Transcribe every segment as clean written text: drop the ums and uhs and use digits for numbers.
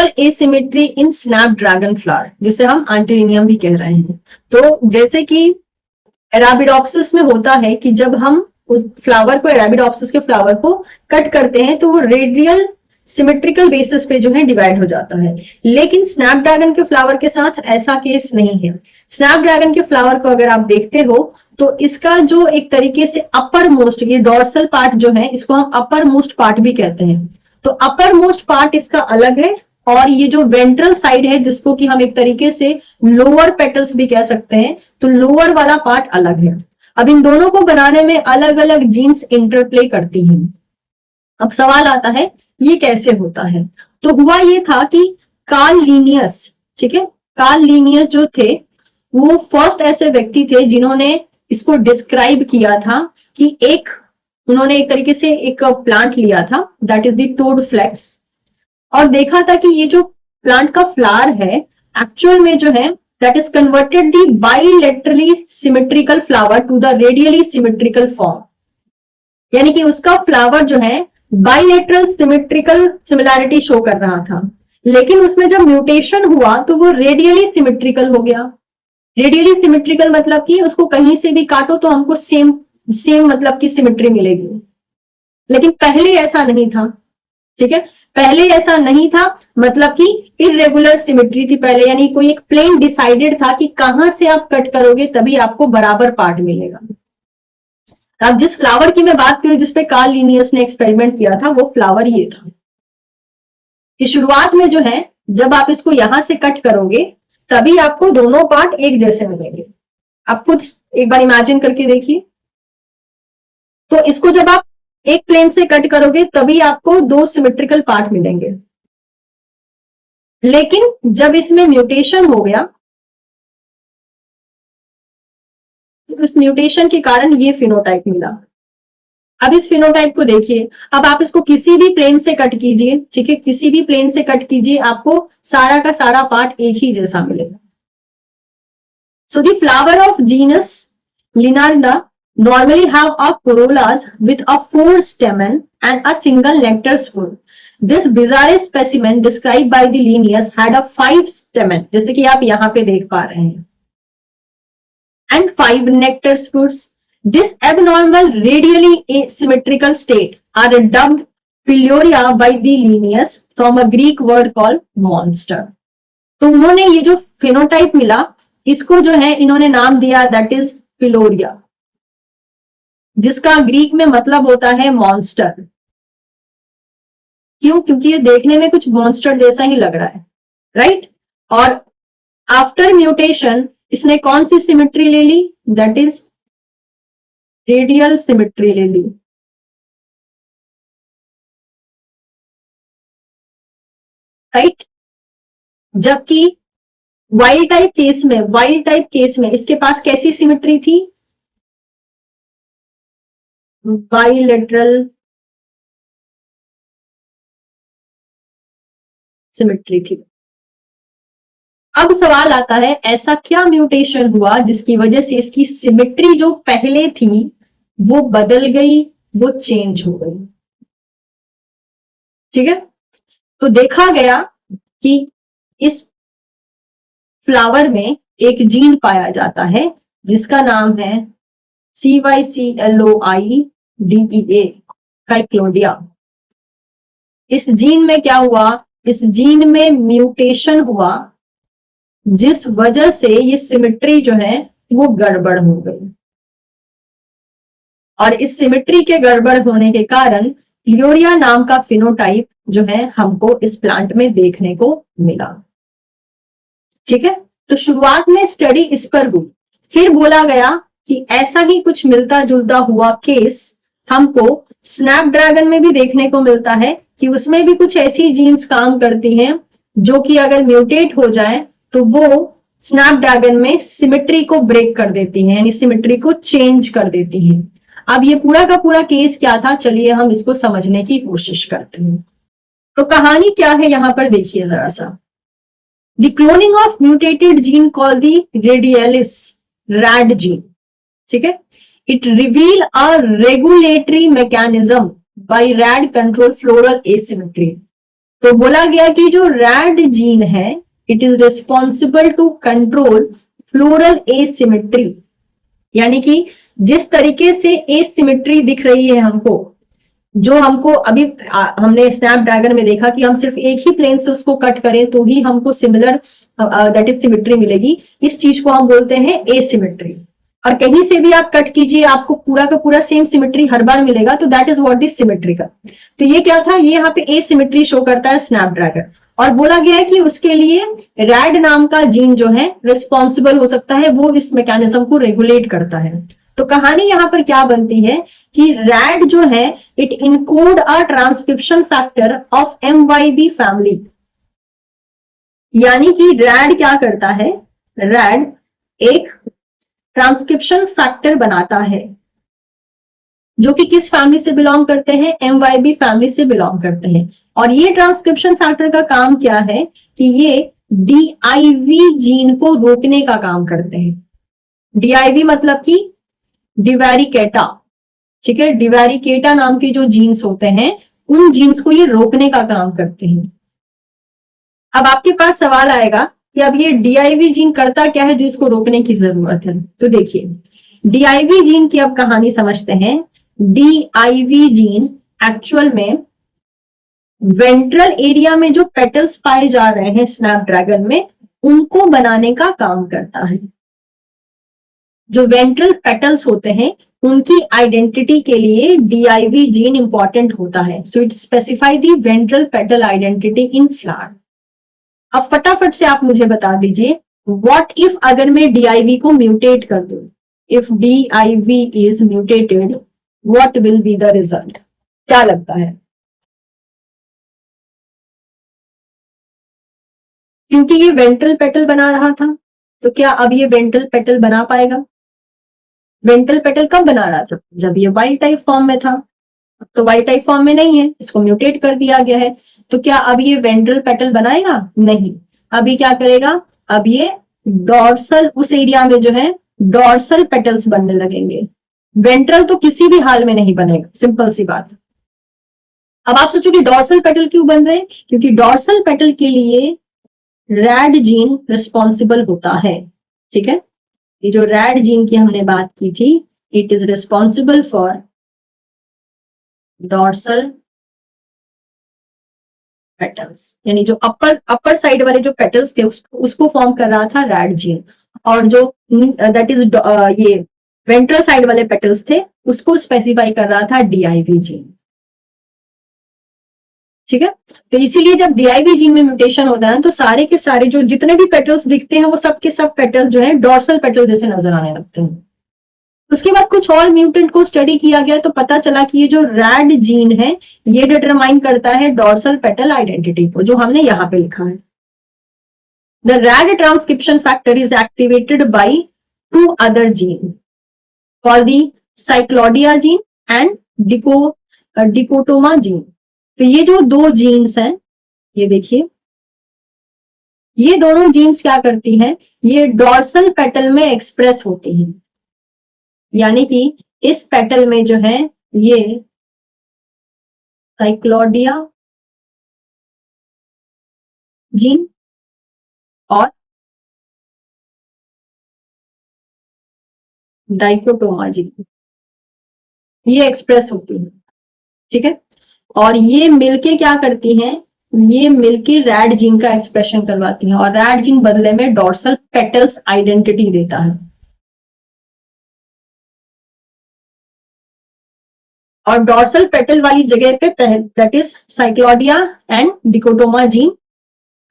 Radial asymmetry इन Snapdragon flower, जिसे हम एंटीरिनियम भी कह रहे हैं। तो जैसे कि अरेबिडोप्सिस में होता है कि जब हम उस फ्लावर को, अरेबिडोप्सिस के फ्लावर को कट करते हैं तो वो रेडियल सिमेट्रिकल बेसिस पे जो है डिवाइड हो जाता है, लेकिन स्नैपड्रैगन के फ्लावर के साथ ऐसा केस नहीं है। स्नैपड्रैगन के फ्लावर को अगर आप देखते हो तो इसका जो एक तरीके से अपर मोस्ट, ये डोर्सल पार्ट जो है इसको हम अपर मोस्ट पार्ट भी कहते हैं, तो अपर मोस्ट पार्ट इसका अलग है, और ये जो वेंट्रल साइड है जिसको कि हम एक तरीके से लोअर पेटल्स भी कह सकते हैं, तो लोअर वाला पार्ट अलग है। अब इन दोनों को बनाने में अलग अलग जीन्स इंटरप्ले करती हैं। अब सवाल आता है ये कैसे होता है? तो हुआ ये था कि कार्ल लीनियस, ठीक है, कार्ल लीनियस जो थे वो फर्स्ट ऐसे व्यक्ति थे जिन्होंने इसको डिस्क्राइब किया था कि उन्होंने एक तरीके से एक प्लांट लिया था, that is the toadflax, और देखा था कि ये जो प्लांट का फ्लावर है एक्चुअल में जो है that is converted the bilaterally symmetrical flower to the radially symmetrical form, यानी कि उसका फ्लावर जो है बाइलेटरल सिमेट्रिकल सिमिलैरिटी शो कर रहा था, लेकिन उसमें जब म्यूटेशन हुआ तो वो रेडियली सिमेट्रिकल हो गया। रेडियली सिमेट्रिकल मतलब कि उसको कहीं से भी काटो तो हमको सेम मतलब की सिमेट्री मिलेगी, लेकिन पहले ऐसा नहीं था, ठीक है, पहले ऐसा नहीं था, मतलब कि इरेगुलर सिमेट्री थी पहले, यानी कोई एक प्लेन डिसाइडेड था कि कहां से आप कट करोगे तभी आपको बराबर पार्ट मिलेगा। अब जिस फ्लावर की मैं बात करूं जिसपे कार्ल लीनियस ने एक्सपेरिमेंट किया था वो फ्लावर ये था कि शुरुआत में जो है जब आप इसको यहां से कट करोगे तभी आपको दोनों पार्ट एक जैसे मिलेंगे। आप खुद एक बार इमेजिन करके देखिए, तो इसको जब आप एक प्लेन से कट करोगे तभी आपको दो सिमेट्रिकल पार्ट मिलेंगे, लेकिन जब इसमें म्यूटेशन हो गया तो इस म्यूटेशन के कारण ये फिनोटाइप मिला। अब इस फिनोटाइप को देखिए, अब आप इसको किसी भी प्लेन से कट कीजिए, ठीक है, किसी भी प्लेन से कट कीजिए, आपको सारा का सारा पार्ट एक ही जैसा मिलेगा। So the flower of genus Linarda normally have a corollas with a 4 stamen and a single nectar spore. This bizarre specimen described by the Linnaeus had a 5 stamen, जैसे कि आप यहां पे देख पा रहे हैं, and 5 nectar spores. This abnormal radially asymmetrical state are dubbed Piloria by the Linnaeus from a Greek word called monster. तो उन्होंने ये जो फेनोटाइप मिला इसको जो है इन्होंने नाम दिया दैट इज पिलोरिया, जिसका ग्रीक में मतलब होता है मॉन्स्टर। क्यों? क्योंकि ये देखने में कुछ मॉन्स्टर जैसा ही लग रहा है, राइट? और आफ्टर म्यूटेशन इसने कौन सी सिमेट्री ले ली? दैट इज रेडियल सिमेट्री ले ली, राइट? जबकि वाइल्ड टाइप केस में इसके पास कैसी सिमेट्री थी? बाइलेटरल सिमेट्री थी। अब सवाल आता है ऐसा क्या म्यूटेशन हुआ जिसकी वजह से इसकी सिमेट्री जो पहले थी वो बदल गई, वो चेंज हो गई, ठीक है? तो देखा गया कि इस फ्लावर में एक जीन पाया जाता है जिसका नाम है CYCLOIDEA, काइक्लोडिया। इस जीन में क्या हुआ? इस जीन में म्यूटेशन हुआ जिस वजह से ये सिमेट्री जो है वो गड़बड़ हो गई, और इस सिमेट्री के गड़बड़ होने के कारण पिलोरिया नाम का फिनोटाइप जो है हमको इस प्लांट में देखने को मिला, ठीक है? तो शुरुआत में स्टडी इस पर हुई, फिर बोला गया कि ऐसा ही कुछ मिलता जुलता हुआ केस हमको स्नैपड्रैगन में भी देखने को मिलता है कि उसमें भी कुछ ऐसी जीन्स काम करती हैं जो कि अगर म्यूटेट हो जाए तो वो स्नैपड्रैगन में सिमेट्री को ब्रेक कर देती हैं, यानी सिमेट्री को चेंज कर देती हैं। अब ये पूरा का पूरा केस क्या था, चलिए हम इसको समझने की कोशिश करते हैं। तो कहानी क्या है यहां पर देखिए जरा सा। The cloning of mutated gene called the radialis rad gene, ठीक है? It reveal a regulatory mechanism by rad control floral asymmetry. तो बोला गया कि जो रैड जीन है it is responsible to control floral asymmetry, यानी कि जिस तरीके से एसिमेट्री दिख रही है हमको, जो हमको अभी हमने स्नैपड्रैगन में देखा कि हम सिर्फ एक ही प्लेन से उसको कट करें तो ही हमको सिमिलर दैट इज सिमेट्री मिलेगी, इस चीज को हम बोलते हैं एसिमेट्री। और कहीं से भी आप कट कीजिए आपको पूरा का पूरा सेम सिमेट्री हर बार मिलेगा, तो that is what this symmetrical. तो ये क्या था, ये यहाँ पे एसिमेट्री शो करता है स्नैपड्रैगन, और बोला गया है कि उसके लिए रैड नाम का जीन जो है रिस्पॉन्सिबल हो सकता है, वो इस मैकेनिज्म को रेगुलेट करता है। तो कहानी यहाँ पर क्या बनती है कि रैड जो है it encode a transcription factor of MYB family, यानी कि रैड क्या करता है, रैड एक ट्रांसक्रिप्शन फैक्टर बनाता है जो कि किस फैमिली से बिलोंग करते हैं, MYB फैमिली से बिलोंग करते हैं। और ये ट्रांसक्रिप्शन फैक्टर का काम क्या है कि ये DIV जीन को रोकने का काम करते हैं। DIV मतलब कि डिवेरिकेटा, ठीक है, डिवेरिकेटा नाम के जो जीन्स होते हैं उन जीन्स को ये रोकने का काम करते हैं। अब आपके पास सवाल आएगा कि अब ये DIV जीन करता क्या है जो इसको रोकने की जरूरत है। तो देखिए DIV जीन की अब कहानी समझते हैं। DIV जीन एक्चुअल में वेंट्रल एरिया में जो पेटल्स पाए जा रहे हैं स्नैपड्रैगन में उनको बनाने का काम करता है। जो वेंट्रल पेटल्स होते हैं उनकी आइडेंटिटी के लिए DIV जीन इंपॉर्टेंट होता है। So it specify the ventral petal identity in flower. अब फटाफट से आप मुझे बता दीजिए व्हाट इफ अगर मैं DIV को म्यूटेट कर दूं, if DIV is mutated what will be the result, क्या लगता है? क्योंकि ये वेंट्रल पेटल बना रहा था तो क्या अब ये वेंट्रल पेटल बना पाएगा? वेंट्रल पेटल कब बना रहा था, जब ये वाइल्ड टाइप फॉर्म में था। अब तो वाइल्ड टाइप फॉर्म में नहीं है, इसको म्यूटेट कर दिया गया है, तो क्या अब ये वेंट्रल पेटल बनाएगा? नहीं। अभी क्या करेगा, अब ये डॉर्सल उस एरिया में जो है डॉर्सल पेटल्स बनने लगेंगे। वेंट्रल तो किसी भी हाल में नहीं बनेगा, सिंपल सी बात। अब आप सोचो कि डॉर्सल पेटल क्यों बन रहे हैं, क्योंकि डॉर्सल पेटल के लिए रैड जीन रिस्पॉन्सिबल होता है। ठीक है, ये जो रैड जीन की हमने बात की थी, it is responsible for dorsal petals, यानी जो अपर साइड वाले जो पेटल्स थे उसको फॉर्म कर रहा था रैड जीन, और जो दैट इज ये वेंट्रल साइड वाले पेटल्स थे उसको स्पेसिफाई कर रहा था DIV जीन। ठीक है, तो इसीलिए जब DIV जीन में म्यूटेशन होता है तो सारे के सारे जो जितने भी पेटल्स दिखते हैं वो सब के सब पेटल्स जो है डॉर्सल पेटल जैसे नजर आने लगते हैं। उसके बाद कुछ और म्यूटेंट को स्टडी किया गया तो पता चला कि ये जो रैड जीन है ये डिटरमाइन करता है डॉर्सल पेटल आइडेंटिटी को, जो हमने यहां पे लिखा है। The RAD transcription factor is activated by two other gene called the Cycloidea gene and Dichotoma gene. तो ये जो दो जीन्स हैं, ये देखिए, ये दोनों जीन्स क्या करती हैं, ये डॉर्सल पेटल में एक्सप्रेस होती हैं, यानी कि इस पेटल में जो है ये साइक्लोडिया जीन और डाइकोटोमा जीन ये एक्सप्रेस होती है। ठीक है, और ये मिलके क्या करती हैं, ये मिलके रैड जीन का एक्सप्रेशन करवाती हैं, और रैड जीन बदले में डॉर्सल पेटल्स आइडेंटिटी देता है। और डॉर्सल पेटल वाली जगह पे that is साइक्लोडिया and Dichotoma gene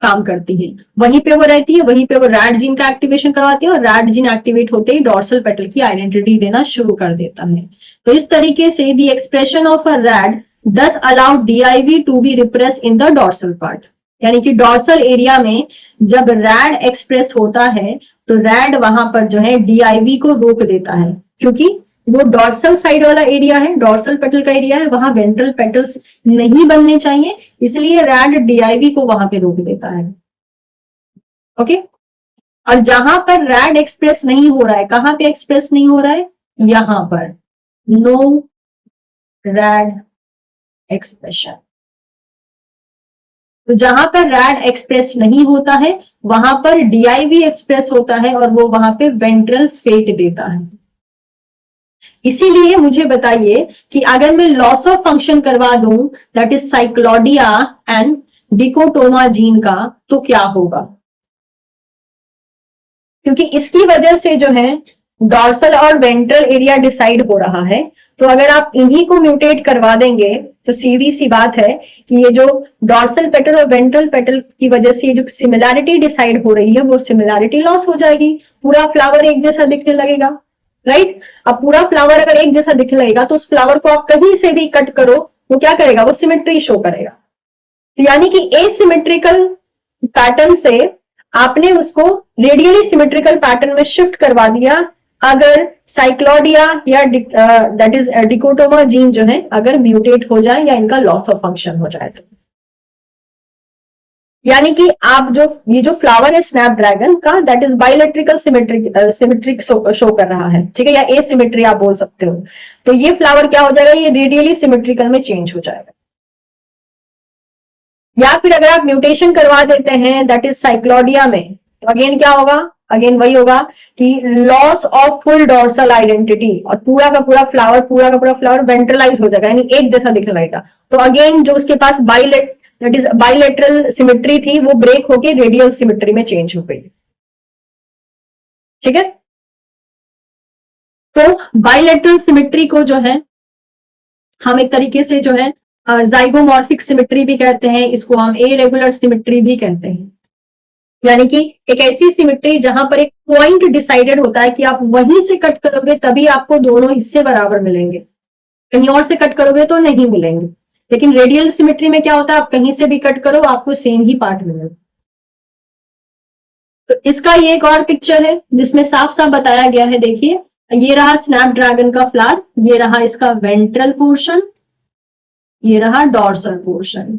काम करती है, वहीं पे वो रहती है, वहीं पे वो रैड जीन का एक्टिवेशन करवाती है, और रैड जीन एक्टिवेट होते ही डॉर्सल पेटल की आइडेंटिटी देना शुरू कर देता है। तो इस तरीके से the expression of a RAD thus allowed DIV to be repress in the dorsal part, यानी कि डॉर्सल एरिया में जब रैड एक्सप्रेस होता है तो रैड वहां पर जो है DIV को रोक देता है, क्योंकि वो डॉर्सल साइड वाला एरिया है, डॉर्सल पेटल का एरिया है, वहां वेंट्रल पेटल्स नहीं बनने चाहिए, इसलिए रैड DIV को वहां पे रोक देता है। ओके, और जहां पर रैड एक्सप्रेस नहीं हो रहा है, कहां पे एक्सप्रेस नहीं हो रहा है, यहां पर नो रैड एक्सप्रेशन। तो जहां पर रैड एक्सप्रेस नहीं होता है वहां पर डीआईवी एक्सप्रेस होता है और वो वहां पे वेंट्रल फेट देता है। इसीलिए मुझे बताइए कि अगर मैं लॉस ऑफ फंक्शन करवा दूं that is साइक्लॉडिया and Dichotoma gene का, तो क्या होगा? क्योंकि इसकी वजह से जो है डॉर्सल और वेंट्रल एरिया डिसाइड हो रहा है। तो अगर आप इन्हीं को म्यूटेट करवा देंगे तो सीधी सी बात है कि ये जो डॉर्सल पेटल और वेंट्रल पेटल की वजह से ये जो सिमिलैरिटी डिसाइड हो रही है वो सिमिलैरिटी लॉस हो जाएगी, पूरा फ्लावर एक जैसा दिखने लगेगा, राइट? अब पूरा फ्लावर अगर एक जैसा दिखने लगेगा तो उस फ्लावर को आप कहीं से भी कट करो वो क्या करेगा, वो सिमेट्री शो करेगा। तो यानी कि एसिमेट्रिकल पैटर्न से आपने उसको रेडियली सिमेट्रिकल पैटर्न में शिफ्ट करवा दिया अगर साइक्लॉडिया या दैट इज डिकोटोमा जीन जो है अगर म्यूटेट हो जाए या इनका लॉस ऑफ फंक्शन हो जाए तो। यानी कि आप जो ये जो फ्लावर है स्नैपड्रैगन का दैट इज बायोलेट्रिकल सिमेट्रिक शो कर रहा है, ठीक है, या एसिमेट्री आप बोल सकते हो। तो ये फ्लावर क्या हो जाएगा, ये रेडियली सिमेट्रिकल में चेंज हो जाएगा। या फिर अगर आप म्यूटेशन करवा देते हैं दैट इज साइक्लॉडिया में, तो अगेन क्या होगा, अगेन वही होगा कि loss of full dorsal identity और पूरा का पूरा फ्लावर वेंट्रलाइज हो जाएगा, यानी एक जैसा दिखने लगेगा। तो अगेन जो उसके पास दैट इज बाइलेटरल सिमेट्री थी वो ब्रेक होके रेडियल सिमेट्री में चेंज हो गई, ठीक है। तो बाइलेटरल सिमेट्री को जो है हम एक तरीके से जो है जाइगोमॉर्फिक सिमेट्री भी कहते हैं, इसको हम इरेगुलर सिमेट्री भी कहते हैं। यानी कि एक ऐसी सिमेट्री जहां पर एक पॉइंट डिसाइडेड होता है कि आप वहीं से कट करोगे तभी आपको दोनों हिस्से बराबर मिलेंगे, कहीं और से कट करोगे तो नहीं मिलेंगे। लेकिन रेडियल सिमेट्री में क्या होता है, आप कहीं से भी कट करो आपको सेम ही पार्ट मिलेगा। तो इसका ये एक और पिक्चर है जिसमें साफ साफ बताया गया है, देखिए ये रहा स्नैपड्रैगन का फ्लावर, ये रहा इसका वेंट्रल पोर्शन, ये रहा डॉर्सल पोर्शन,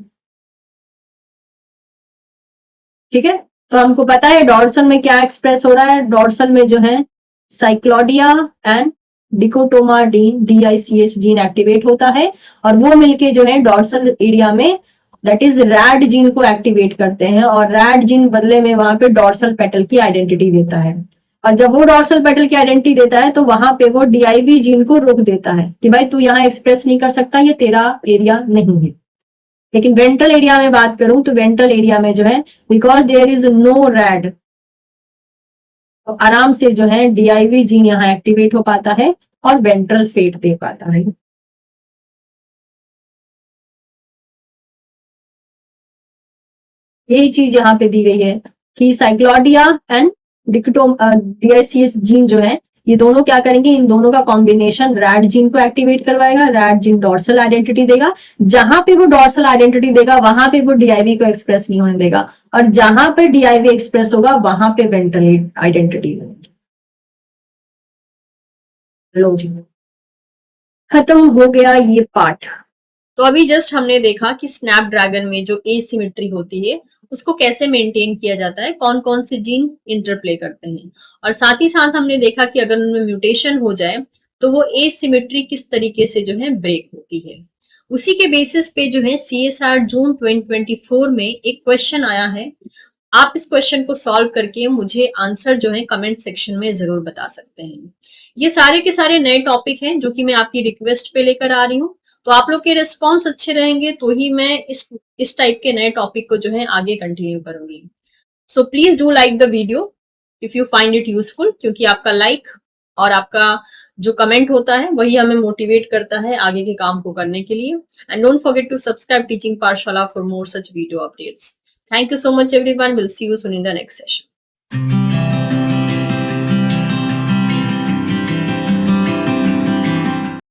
ठीक है। तो हमको पता है डॉर्सल में क्या एक्सप्रेस हो रहा है, डॉर्सल में जो है साइक्लॉडिया एंड डिकोटोमाडीन DICH जीन एक्टिवेट होता है और वो मिलके जो है डॉर्सल एरिया में दैट इज रैड जीन को एक्टिवेट करते हैं और रैड जीन बदले में वहां पे डॉर्सल पेटल की आइडेंटिटी देता है। और जब वो डॉर्सल पेटल की आइडेंटिटी देता है तो वहां पे वो DIV जीन को रोक देता है कि भाई तू यहाँ एक्सप्रेस नहीं कर सकता, ये तेरा एरिया नहीं है। लेकिन वेंट्रल एरिया में बात करूं तो वेंट्रल एरिया में जो है because there is no RAD, तो आराम से जो है DIV जीन यहाँ एक्टिवेट हो पाता है और वेंट्रल फेट दे पाता है। यही चीज यहाँ पे दी गई है कि साइक्लॉडिया एंड DICH जीन जो है ये दोनों क्या करेंगे, इन दोनों का कॉम्बिनेशन रैड जीन को एक्टिवेट करवाएगा, रैड जीन डॉर्सल आइडेंटिटी देगा, जहां पे वो डॉर्सल आइडेंटिटी देगा वहां पे वो DIV को एक्सप्रेस नहीं होने देगा और जहां पे DIV एक्सप्रेस होगा वहां पे वेंट्रल आइडेंटिटी होगी। लो जी, खत्म हो गया ये पार्ट। तो अभी जस्ट हमने देखा कि स्नैपड्रैगन में जो एसिमेट्री होती है उसको कैसे मेंटेन किया जाता है, कौन कौन से जीन इंटरप्ले करते हैं, और साथ ही साथ हमने देखा कि अगर उनमें म्यूटेशन हो जाए तो वो एसिमेट्री किस तरीके से जो है ब्रेक होती है। उसी के बेसिस पे जो है CSR जून 2024 में एक क्वेश्चन आया है। आप इस क्वेश्चन को सॉल्व करके मुझे आंसर जो है कमेंट सेक्शन में जरूर बता सकते हैं। ये सारे के सारे नए टॉपिक हैं जो कि मैं आपकी रिक्वेस्ट पे लेकर आ रही हूँ। तो आप लोग के रिस्पॉन्स अच्छे रहेंगे तो ही मैं इस टाइप के नए टॉपिक को जो है आगे कंटिन्यू करूंगी। So please do like the video if you find it useful, क्योंकि आपका लाइक और आपका जो कमेंट होता है वही हमें मोटिवेट करता है आगे के काम को करने के लिए। And don't forget to subscribe Teaching Pathshala for more such video updates. Thank you so much everyone. We'll see you soon in the next session.